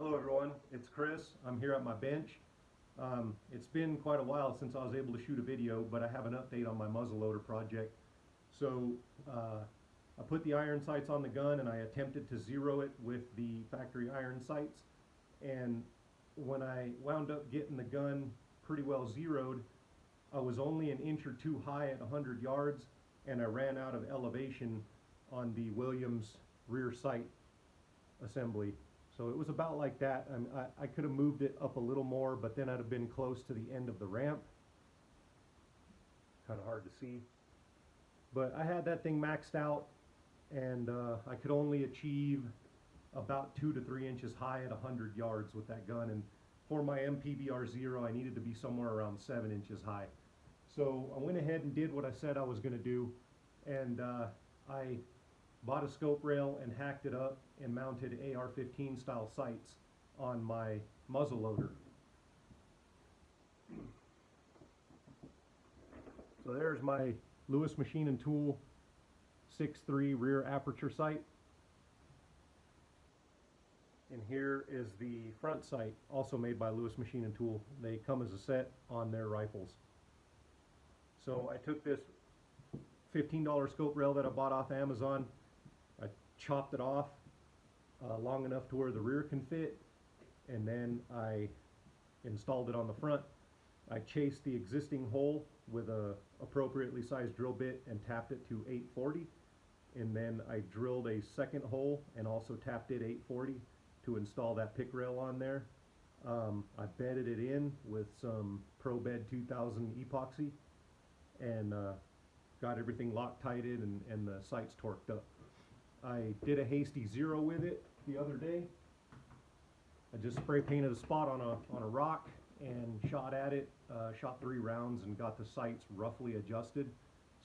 Hello everyone, it's Chris. I'm here at my bench. It's been quite a while since I was able to shoot a video, but I have an update on my muzzleloader project. So I put the iron sights on the gun and I attempted to zero it with the factory iron sights. And when I wound up getting the gun pretty well zeroed, I was only an inch or two high at 100 yards, and I ran out of elevation on the Williams rear sight assembly. So it was about like that. I could have moved it up a little more, but then I'd have been close to the end of the ramp. Kind of hard to see. But I had that thing maxed out, and I could only achieve about 2 to 3 inches high at 100 yards with that gun. And for my MPBR0, I needed to be somewhere around 7 inches high. So I went ahead and did what I said I was going to do, and I bought a scope rail and hacked it up and mounted AR-15 style sights on my muzzle loader. So there's my Lewis Machine & Tool 6.3 rear aperture sight. And here is the front sight, also made by Lewis Machine & Tool. They come as a set on their rifles. So I took this $15 scope rail that I bought off Amazon. I chopped it off long enough to where the rear can fit, and then I installed it on the front. I chased the existing hole with a appropriately sized drill bit and tapped it to 840, and then I drilled a second hole and also tapped it 840 to install that pick rail on there. I bedded it in with some ProBed 2000 epoxy and got everything Loctited and the sights torqued up. I did a hasty zero with it the other day. I just spray painted a spot on a rock and shot at it, shot 3 rounds and got the sights roughly adjusted.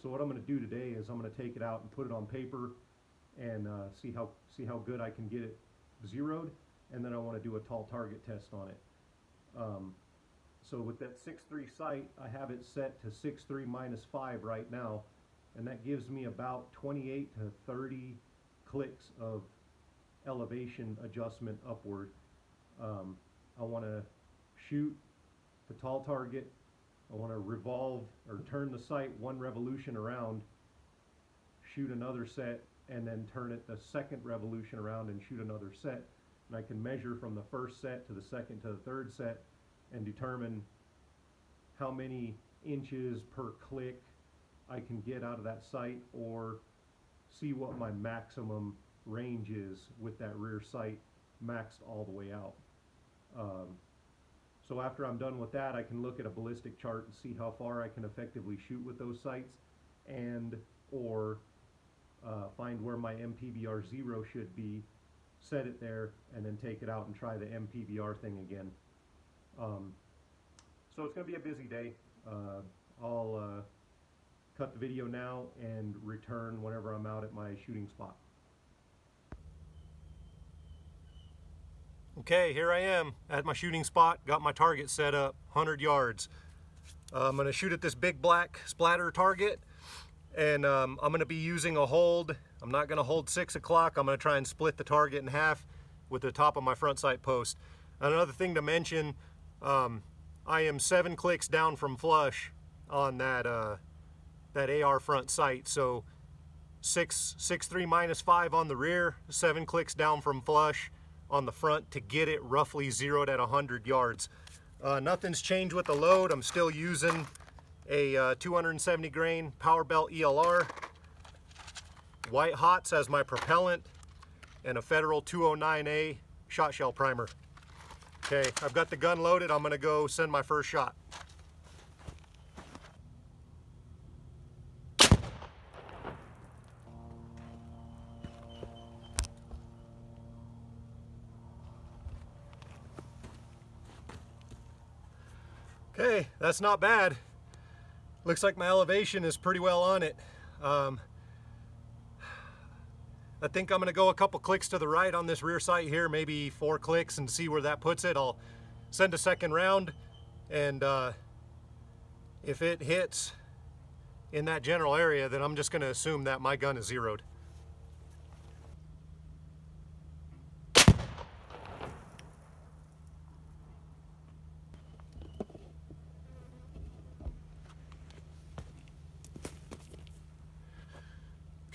So what I'm going to do today is I'm going to take it out and put it on paper and see how good I can get it zeroed, and then I want to do a tall target test on it. So with that 6.3 sight, I have it set to 6.3 minus 5 right now, and that gives me about 28 to 30 clicks of elevation adjustment upward. I want to shoot the tall target. I want to revolve or turn the sight 1 revolution around, shoot another set, and then turn it the second revolution around and shoot another set. And I can measure from the first set to the second to the third set and determine how many inches per click I can get out of that sight, or see what my maximum range is with that rear sight maxed all the way out. So after I'm done with that, I can look at a ballistic chart and see how far I can effectively shoot with those sights, and or find where my MPBR0 should be, set it there, and then take it out and try the MPBR thing again. So it's going to be a busy day. I'll cut the video now and return whenever I'm out at my shooting spot. Okay, here I am at my shooting spot, got my target set up, 100 yards. I'm going to shoot at this big black splatter target, and I'm going to be using a hold. I'm not going to hold 6 o'clock. I'm going to try and split the target in half with the top of my front sight post. And another thing to mention, I am 7 clicks down from flush on that AR front sight. So 6.3 minus 5 on the rear, 7 clicks down from flush on the front to get it roughly zeroed at 100 yards. Nothing's changed with the load. I'm still using a 270 grain Power Belt ELR, White Hots as my propellant, and a Federal 209A shot shell primer. Okay, I've got the gun loaded. I'm gonna go send my first shot. Okay, that's not bad. Looks like my elevation is pretty well on it. I think I'm gonna go a couple clicks to the right on this rear sight here, maybe 4 clicks, and see where that puts it. I'll send a second round, and if it hits in that general area, then I'm just gonna assume that my gun is zeroed.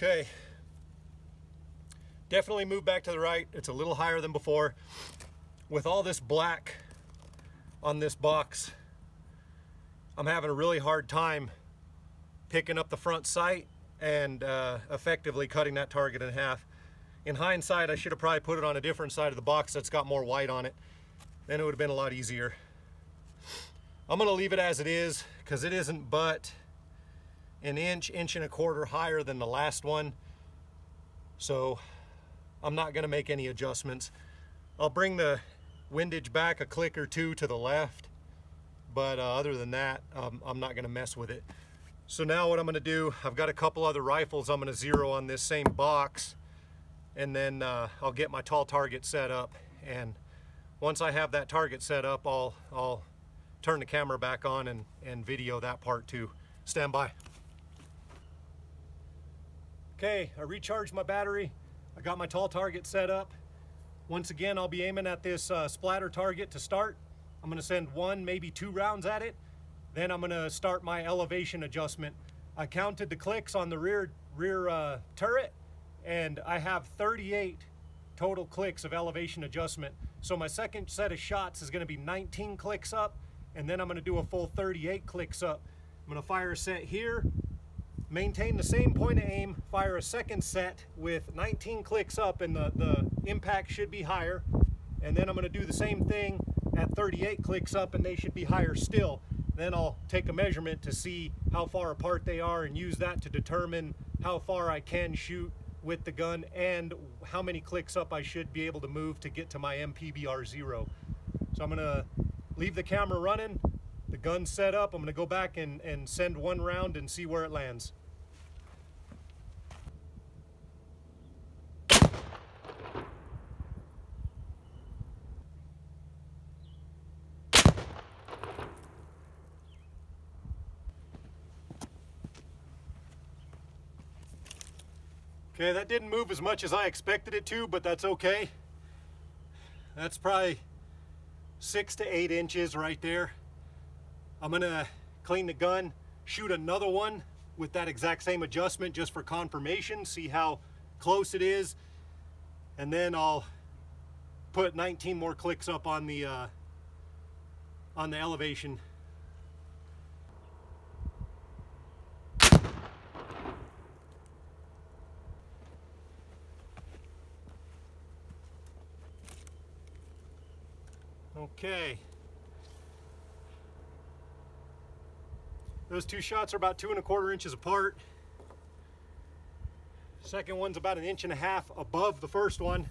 Okay, definitely move back to the right. It's a little higher than before. With all this black on this box, I'm having a really hard time picking up the front sight and effectively cutting that target in half. In hindsight, I should have probably put it on a different side of the box that's got more white on it. Then it would have been a lot easier. I'm gonna leave it as it is because it isn't but an inch and a quarter higher than the last one. So I'm not gonna make any adjustments. I'll bring the windage back a click or two to the left, but other than that, I'm not gonna mess with it. So now what I'm gonna do, I've got a couple other rifles I'm gonna zero on this same box, and then I'll get my tall target set up. And once I have that target set up, I'll turn the camera back on and video that part too. Stand by. Okay, I recharged my battery. I got my tall target set up. Once again, I'll be aiming at this splatter target to start. I'm gonna send 1, maybe 2 rounds at it. Then I'm gonna start my elevation adjustment. I counted the clicks on the rear turret, and I have 38 total clicks of elevation adjustment. So my second set of shots is gonna be 19 clicks up, and then I'm gonna do a full 38 clicks up. I'm gonna fire a set here, maintain the same point of aim, fire a second set with 19 clicks up, and the impact should be higher. And then I'm gonna do the same thing at 38 clicks up, and they should be higher still. Then I'll take a measurement to see how far apart they are and use that to determine how far I can shoot with the gun and how many clicks up I should be able to move to get to my MPBR0. So I'm gonna leave the camera running, the gun set up. I'm gonna go back and send 1 round and see where it lands. Okay, that didn't move as much as I expected it to, but that's okay. That's probably 6 to 8 inches right there. I'm gonna clean the gun, shoot another one with that exact same adjustment just for confirmation, see how close it is, and then I'll put 19 more clicks up on the elevation. Okay. Those 2 shots are about 2 1/4 inches apart. Second one's about 1.5 inches above the first one.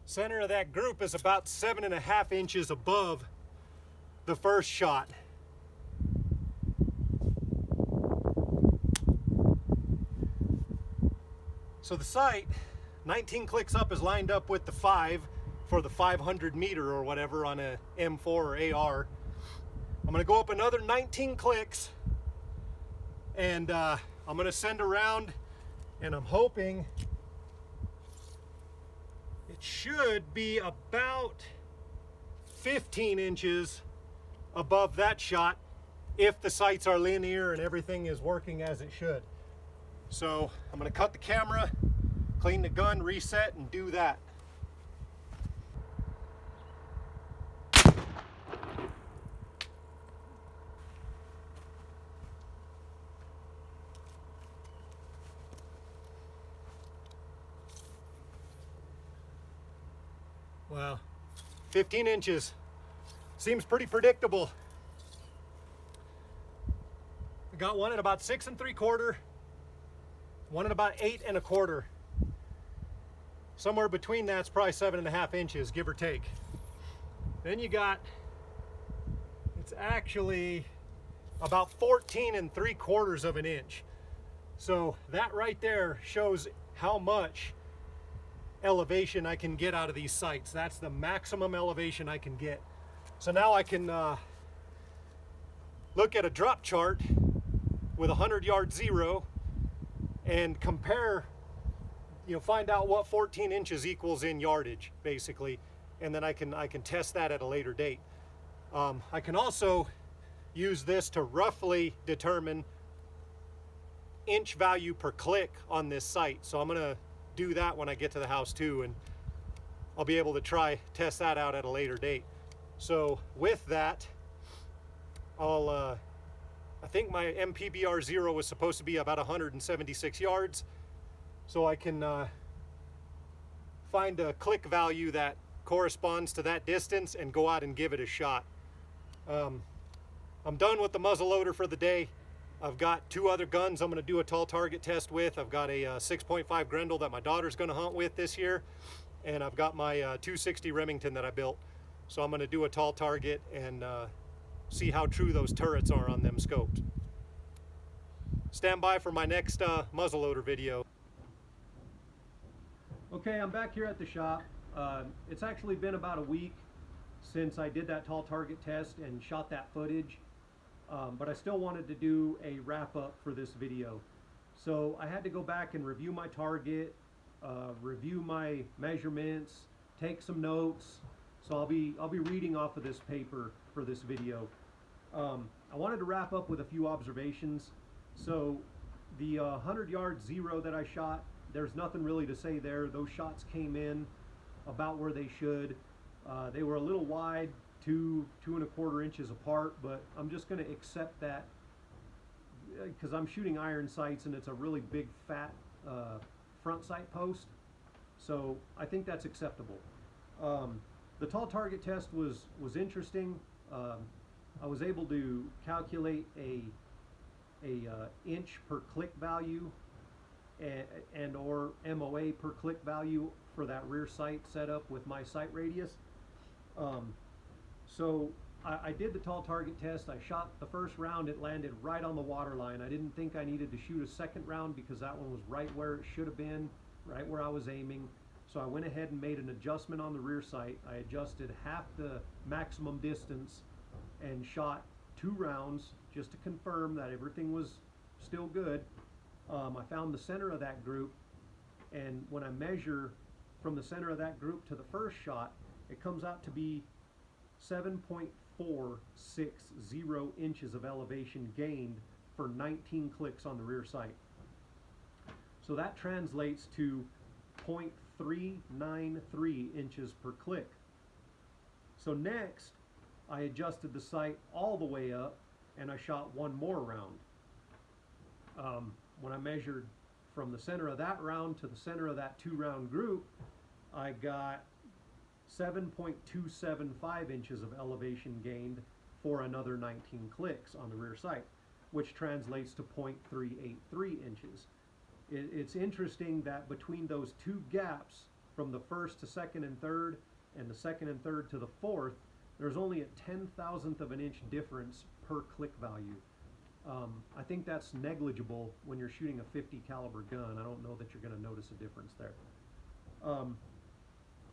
Center of that group is about 7.5 inches above the first shot. So the sight, 19 clicks up, is lined up with the 5 for the 500 meter or whatever on a M4 or AR. I'm gonna go up another 19 clicks, and I'm gonna send a round, and I'm hoping it should be about 15 inches above that shot if the sights are linear and everything is working as it should. So I'm gonna cut the camera, clean the gun, reset, and do that. Wow, 15 inches. Seems pretty predictable. I got one at about 6 3/4, one at about 8 1/4. Somewhere between that's probably 7.5 inches, give or take. Then you got, it's actually about 14 3/4 of an inch. So that right there shows how much elevation I can get out of these sights. That's the maximum elevation I can get. So now I can look at a drop chart with a 100-yard zero and compare, find out what 14 inches equals in yardage, basically, and then I can test that at a later date. I can also use this to roughly determine inch value per click on this sight. So I'm gonna do that when I get to the house too, and I'll be able to test that out at a later date. So with that, I think my MPBR 0 was supposed to be about 176 yards. So I can find a click value that corresponds to that distance and go out and give it a shot. I'm done with the muzzleloader for the day. I've got 2 other guns I'm going to do a tall target test with. I've got a 6.5 Grendel that my daughter's going to hunt with this year, and I've got my 260 Remington that I built. So I'm going to do a tall target and see how true those turrets are on them scopes. Stand by for my next muzzleloader video. Okay, I'm back here at the shop. It's actually been about a week since I did that tall target test and shot that footage, but I still wanted to do a wrap up for this video. So I had to go back and review my target, review my measurements, take some notes. So I'll be reading off of this paper for this video. I wanted to wrap up with a few observations. So the 100-yard 0 that I shot, there's nothing really to say there. Those shots came in about where they should. They were a little wide, 2.25 inches apart, but I'm just going to accept that because I'm shooting iron sights and it's a really big fat front sight post. So I think that's acceptable. The tall target test was interesting. I was able to calculate a inch per click value and or MOA per click value for that rear sight setup with my sight radius. So I did the tall target test. I shot the first round. It landed right on the water line. I didn't think I needed to shoot a second round because that one was right where it should have been, right where I was aiming. So I went ahead and made an adjustment on the rear sight. I adjusted half the maximum distance and shot 2 rounds just to confirm that everything was still good. I found the center of that group, and when I measure from the center of that group to the first shot, it comes out to be 7.460 inches of elevation gained for 19 clicks on the rear sight. So that translates to 0.393 inches per click. So next, I adjusted the sight all the way up and I shot 1 more round. When I measured from the center of that round to the center of that 2-round group, I got 7.275 inches of elevation gained for another 19 clicks on the rear sight, which translates to 0.383 inches. It's interesting that between those 2 gaps, from the first to second and third, and the second and third to the fourth, there's only a 10,000th of an inch difference per click value. I think that's negligible when you're shooting a 50 caliber gun. I don't know that you're going to notice a difference there.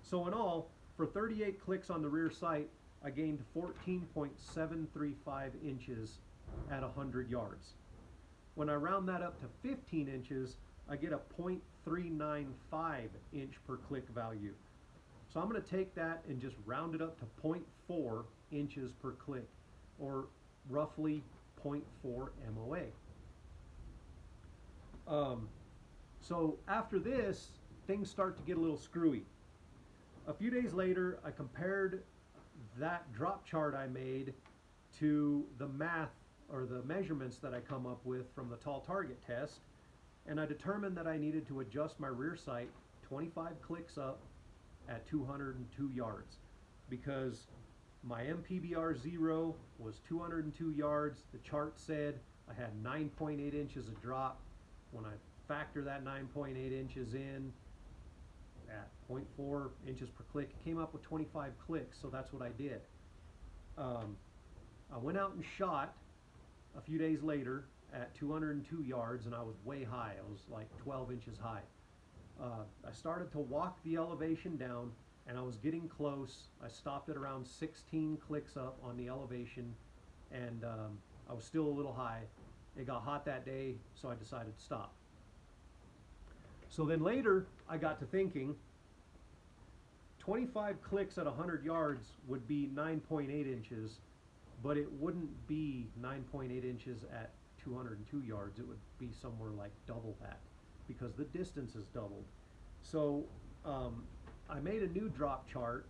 So in all, for 38 clicks on the rear sight, I gained 14.735 inches at 100 yards. When I round that up to 15 inches, I get a 0.395 inch per click value. So I'm going to take that and just round it up to 0.4 inches per click, or roughly 0.4 MOA. So after this, things start to get a little screwy. A few days later, I compared that drop chart I made to the math or the measurements that I come up with from the tall target test, and I determined that I needed to adjust my rear sight 25 clicks up at 202 yards because my MPBR 0 was 202 yards. The chart said I had 9.8 inches of drop. When I factor that 9.8 inches in at 0.4 inches per click, it came up with 25 clicks, so that's what I did. I went out and shot a few days later at 202 yards, and I was way high. I was like 12 inches high. I started to walk the elevation down, and I was getting close. I stopped at around 16 clicks up on the elevation, and I was still a little high. It got hot that day, so I decided to stop. So then later, I got to thinking, 25 clicks at 100 yards would be 9.8 inches, but it wouldn't be 9.8 inches at 202 yards, it would be somewhere like double that because the distance is doubled. So I made a new drop chart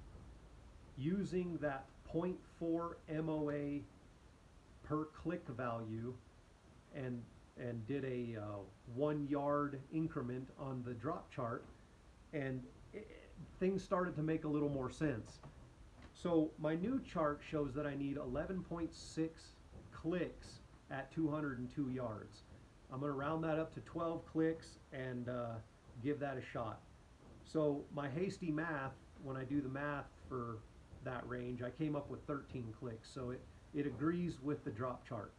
using that 0.4 MOA per click value and did a 1 yard increment on the drop chart, and things started to make a little more sense. So my new chart shows that I need 11.6 clicks at 202 yards. I'm going to round that up to 12 clicks and give that a shot. So my hasty math, when I do the math for that range, I came up with 13 clicks. So it agrees with the drop chart.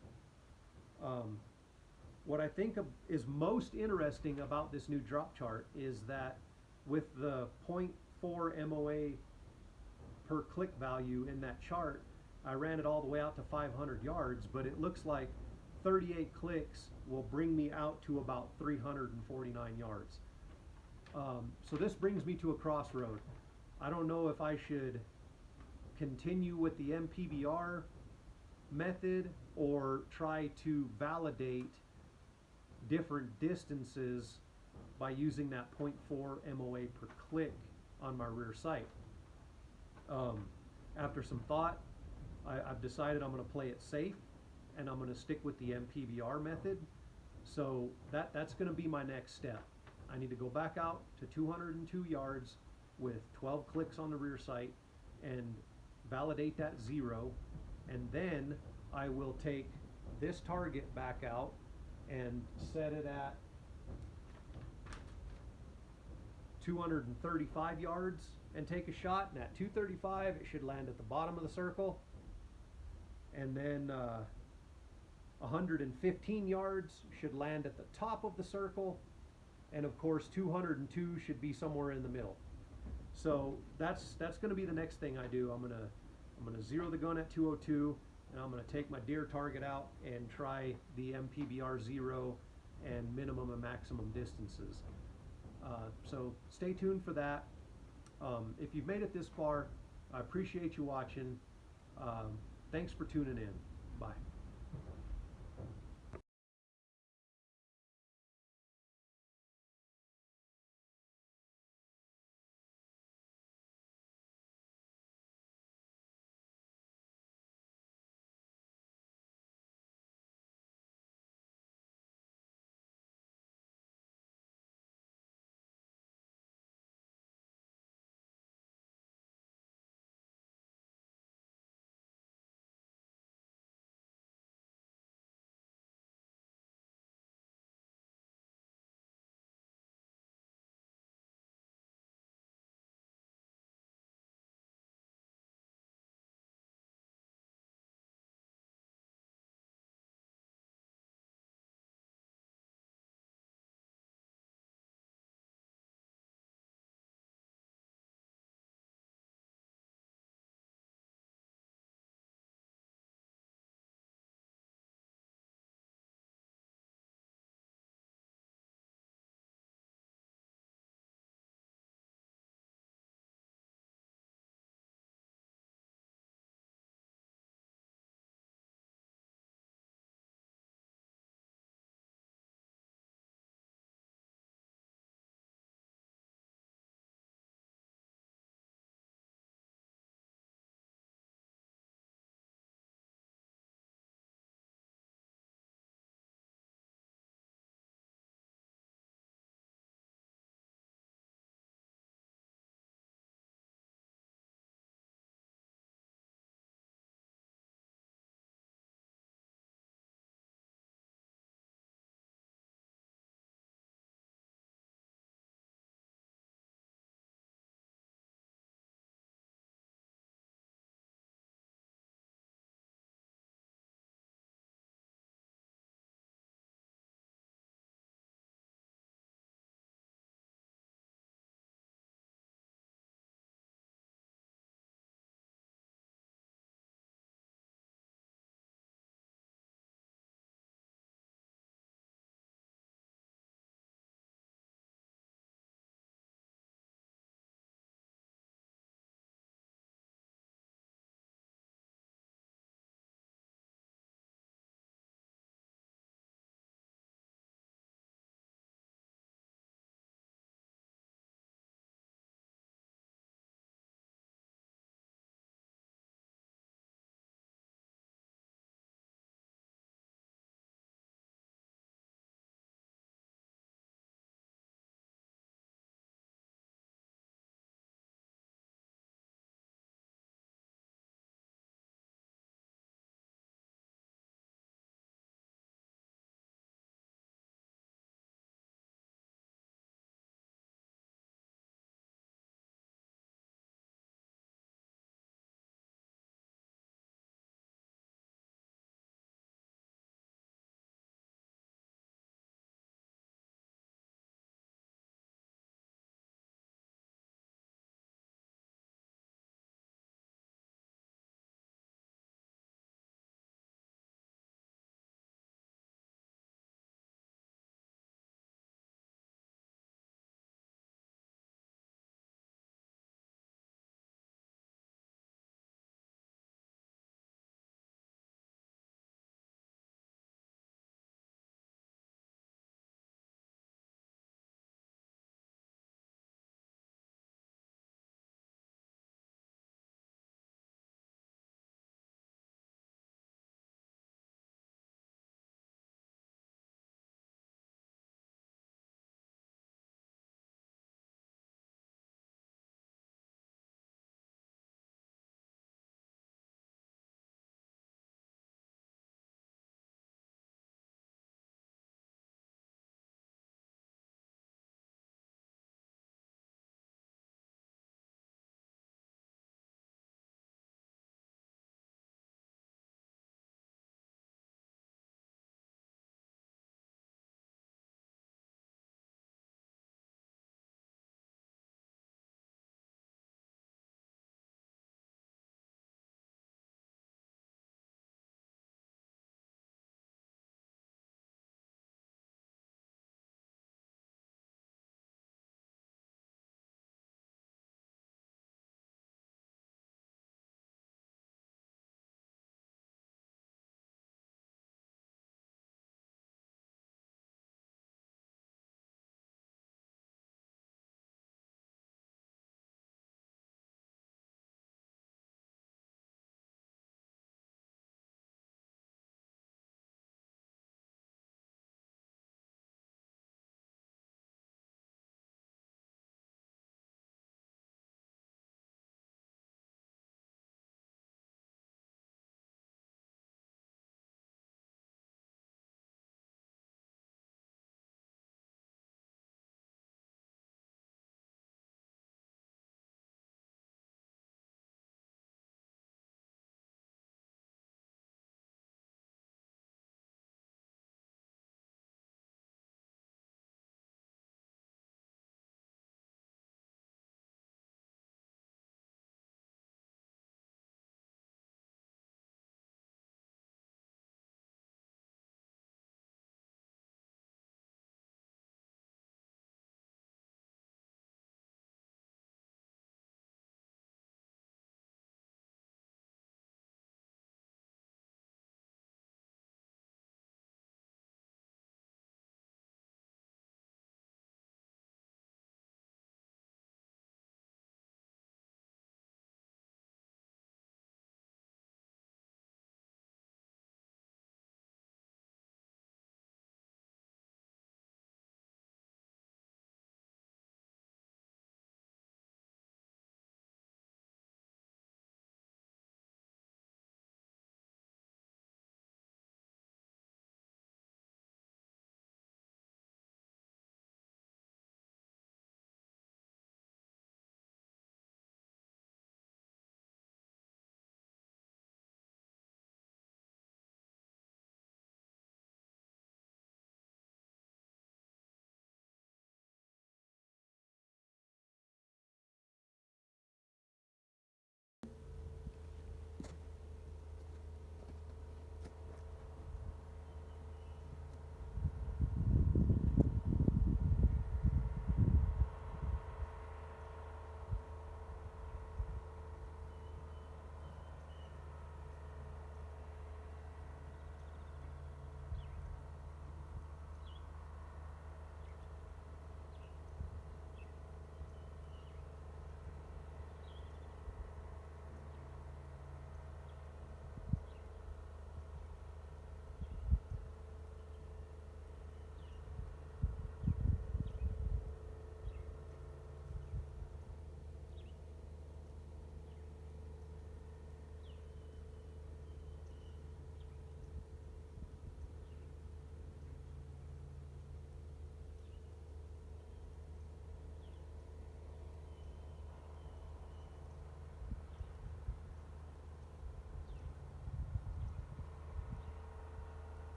What I think is most interesting about this new drop chart is that with the 0.4 MOA per click value in that chart, I ran it all the way out to 500 yards, but it looks like 38 clicks will bring me out to about 349 yards. So this brings me to a crossroad. I don't know if I should continue with the MPBR method or try to validate different distances by using that 0.4 MOA per click on my rear sight. After some thought, I've decided I'm going to play it safe and I'm going to stick with the MPBR method. So that's going to be my next step. I need to go back out to 202 yards with 12 clicks on the rear sight and validate that 0, and then I will take this target back out and set it at 235 yards and take a shot, and at 235 it should land at the bottom of the circle, and then 115 yards should land at the top of the circle, and of course 202 should be somewhere in the middle. So that's going to be the next thing I do. I'm going to zero the gun at 202, and I'm going to take my deer target out and try the MPBR 0 and minimum and maximum distances. So stay tuned for that. If you've made it this far, I appreciate you watching. Thanks for tuning in. Bye.